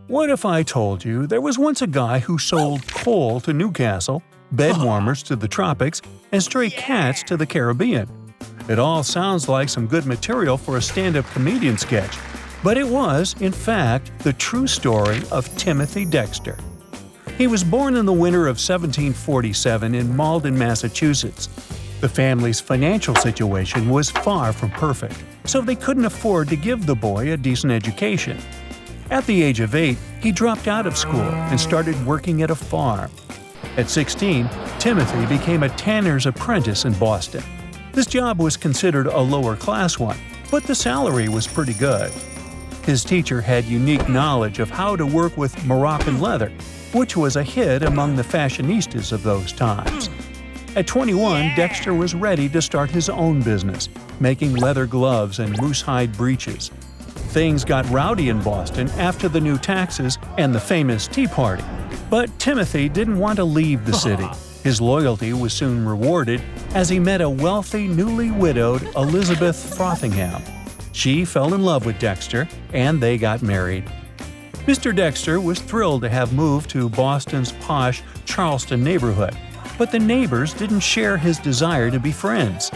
What if I told you there was once a guy who sold coal to Newcastle, bed warmers to the tropics, and stray cats to the Caribbean? It all sounds like some good material for a stand-up comedian sketch, but it was, in fact, the true story of Timothy Dexter. He was born in the winter of 1747 in Malden, Massachusetts. The family's financial situation was far from perfect, so they couldn't afford to give the boy a decent education. At the age of 8, he dropped out of school and started working at a farm. At 16, Timothy became a tanner's apprentice in Boston. This job was considered a lower-class one, but the salary was pretty good. His teacher had unique knowledge of how to work with Moroccan leather, which was a hit among the fashionistas of those times. At 21, Dexter was ready to start his own business, making leather gloves and moose-hide breeches. Things got rowdy in Boston after the new taxes and the famous Tea Party. But Timothy didn't want to leave the city. His loyalty was soon rewarded as he met a wealthy, newly widowed Elizabeth Frothingham. She fell in love with Dexter, and they got married. Mr. Dexter was thrilled to have moved to Boston's posh Charleston neighborhood, but the neighbors didn't share his desire to be friends.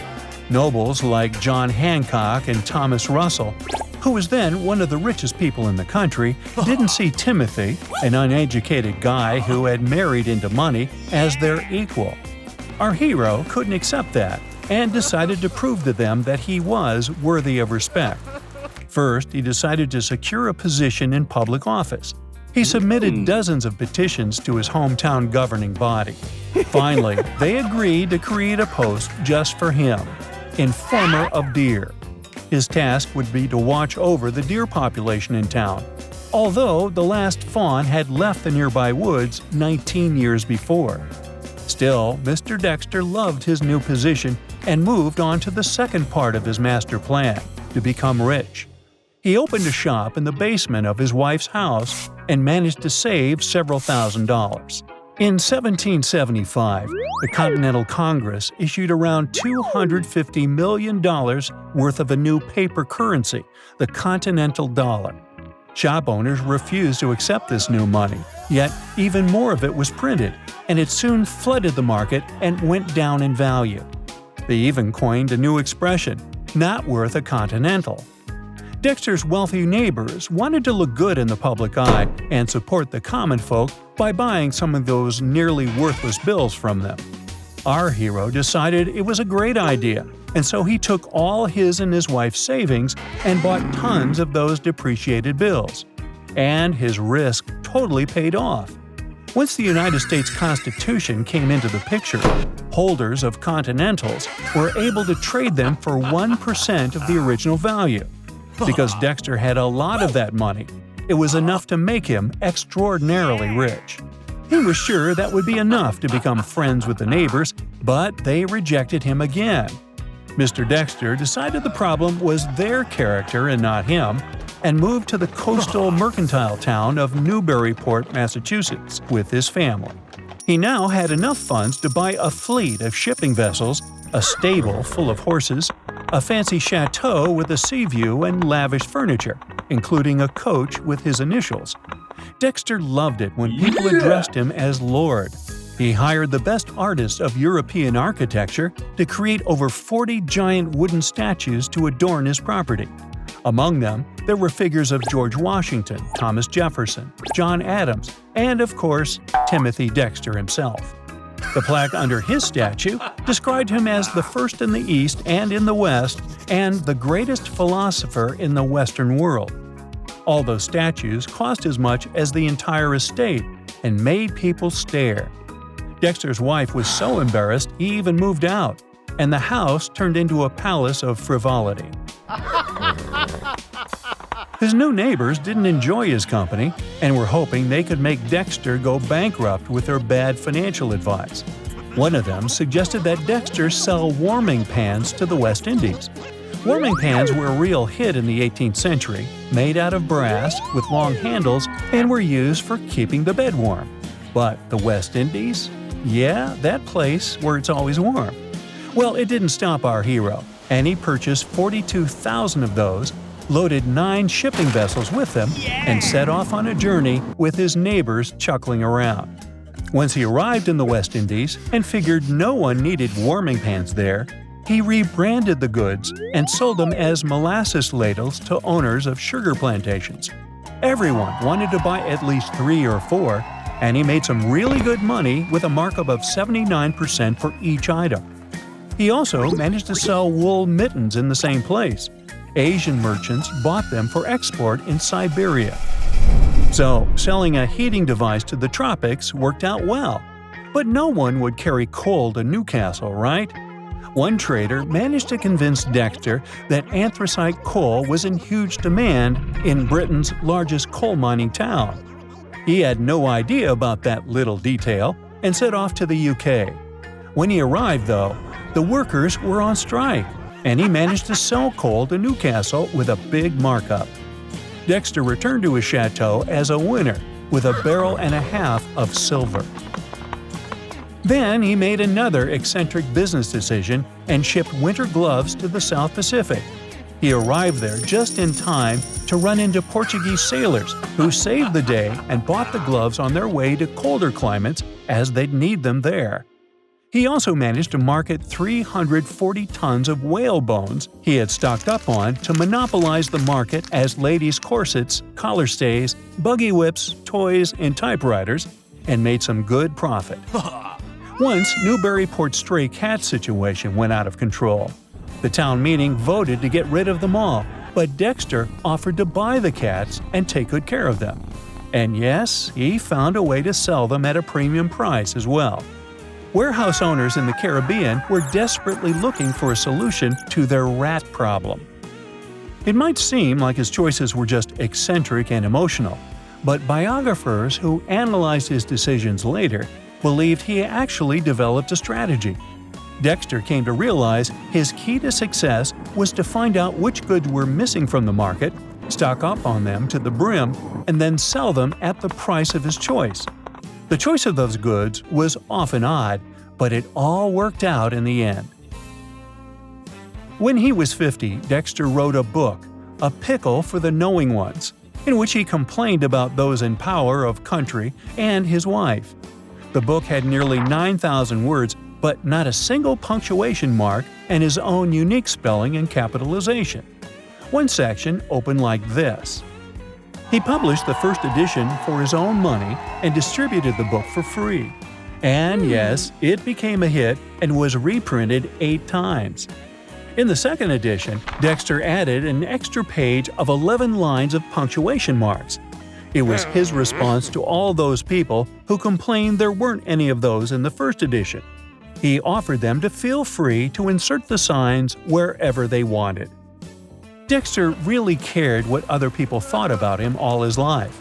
Nobles like John Hancock and Thomas Russell, who was then one of the richest people in the country, didn't see Timothy, an uneducated guy who had married into money, as their equal. Our hero couldn't accept that and decided to prove to them that he was worthy of respect. First, he decided to secure a position in public office. He submitted dozens of petitions to his hometown governing body. Finally, they agreed to create a post just for him, Informer of Deer. His task would be to watch over the deer population in town, although the last fawn had left the nearby woods 19 years before. Still, Mr. Dexter loved his new position and moved on to the second part of his master plan, to become rich. He opened a shop in the basement of his wife's house and managed to save several $1,000s. In 1775, the Continental Congress issued around $250 million worth of a new paper currency, the Continental Dollar. Shop owners refused to accept this new money, yet even more of it was printed, and it soon flooded the market and went down in value. They even coined a new expression, "not worth a continental." Dexter's wealthy neighbors wanted to look good in the public eye and support the common folk by buying some of those nearly worthless bills from them. Our hero decided it was a great idea, and so he took all his and his wife's savings and bought tons of those depreciated bills. And his risk totally paid off. Once the United States Constitution came into the picture, holders of Continentals were able to trade them for 1% of the original value. Because Dexter had a lot of that money, it was enough to make him extraordinarily rich. He was sure that would be enough to become friends with the neighbors, but they rejected him again. Mr. Dexter decided the problem was their character and not him, and moved to the coastal mercantile town of Newburyport, Massachusetts, with his family. He now had enough funds to buy a fleet of shipping vessels, a stable full of horses, a fancy chateau with a sea view and lavish furniture, including a coach with his initials. Dexter loved it when people addressed him as Lord. He hired the best artists of European architecture to create over 40 giant wooden statues to adorn his property. Among them, there were figures of George Washington, Thomas Jefferson, John Adams, and, of course, Timothy Dexter himself. The plaque under his statue described him as the first in the East and in the West, and the greatest philosopher in the Western world. All those statues cost as much as the entire estate and made people stare. Dexter's wife was so embarrassed he even moved out, and the house turned into a palace of frivolity. His new neighbors didn't enjoy his company and were hoping they could make Dexter go bankrupt with their bad financial advice. One of them suggested that Dexter sell warming pans to the West Indies. Warming pans were a real hit in the 18th century, made out of brass with long handles, and were used for keeping the bed warm. But the West Indies? Yeah, that place where it's always warm. Well, it didn't stop our hero, and he purchased 42,000 of those, loaded 9 shipping vessels with them, and set off on a journey with his neighbors chuckling around. Once he arrived in the West Indies and figured no one needed warming pans there, he rebranded the goods and sold them as molasses ladles to owners of sugar plantations. Everyone wanted to buy at least 3 or 4, and he made some really good money with a markup of 79% for each item. He also managed to sell wool mittens in the same place. Asian merchants bought them for export in Siberia. So, selling a heating device to the tropics worked out well. But no one would carry coal to Newcastle, right? One trader managed to convince Dexter that anthracite coal was in huge demand in Britain's largest coal mining town. He had no idea about that little detail and set off to the UK. When he arrived, though, the workers were on strike, and he managed to sell coal to Newcastle with a big markup. Dexter returned to his chateau as a winner with a barrel and a half of silver. Then he made another eccentric business decision and shipped winter gloves to the South Pacific. He arrived there just in time to run into Portuguese sailors who saved the day and bought the gloves on their way to colder climates as they'd need them there. He also managed to market 340 tons of whale bones he had stocked up on to monopolize the market as ladies' corsets, collar stays, buggy whips, toys, and typewriters, and made some good profit. Once, Newburyport's stray cat situation went out of control. The town meeting voted to get rid of them all, but Dexter offered to buy the cats and take good care of them. And yes, he found a way to sell them at a premium price as well. Warehouse owners in the Caribbean were desperately looking for a solution to their rat problem. It might seem like his choices were just eccentric and emotional, but biographers who analyzed his decisions later believed he actually developed a strategy. Dexter came to realize his key to success was to find out which goods were missing from the market, stock up on them to the brim, and then sell them at the price of his choice. The choice of those goods was often odd, but it all worked out in the end. When he was 50, Dexter wrote a book, A Pickle for the Knowing Ones, in which he complained about those in power of country and his wife. The book had nearly 9,000 words, but not a single punctuation mark and his own unique spelling and capitalization. One section opened like this. He published the first edition for his own money and distributed the book for free. And yes, it became a hit and was reprinted 8 times. In the second edition, Dexter added an extra page of 11 lines of punctuation marks. It was his response to all those people who complained there weren't any of those in the first edition. He offered them to feel free to insert the signs wherever they wanted. Dexter really cared what other people thought about him all his life.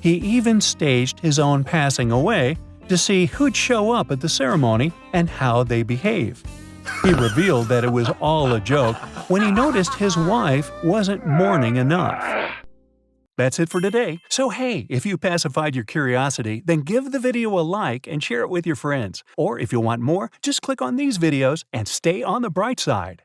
He even staged his own passing away to see who'd show up at the ceremony and how they behave. He revealed that it was all a joke when he noticed his wife wasn't mourning enough. That's it for today. So hey, if you pacified your curiosity, then give the video a like and share it with your friends. Or if you want more, just click on these videos and stay on the bright side.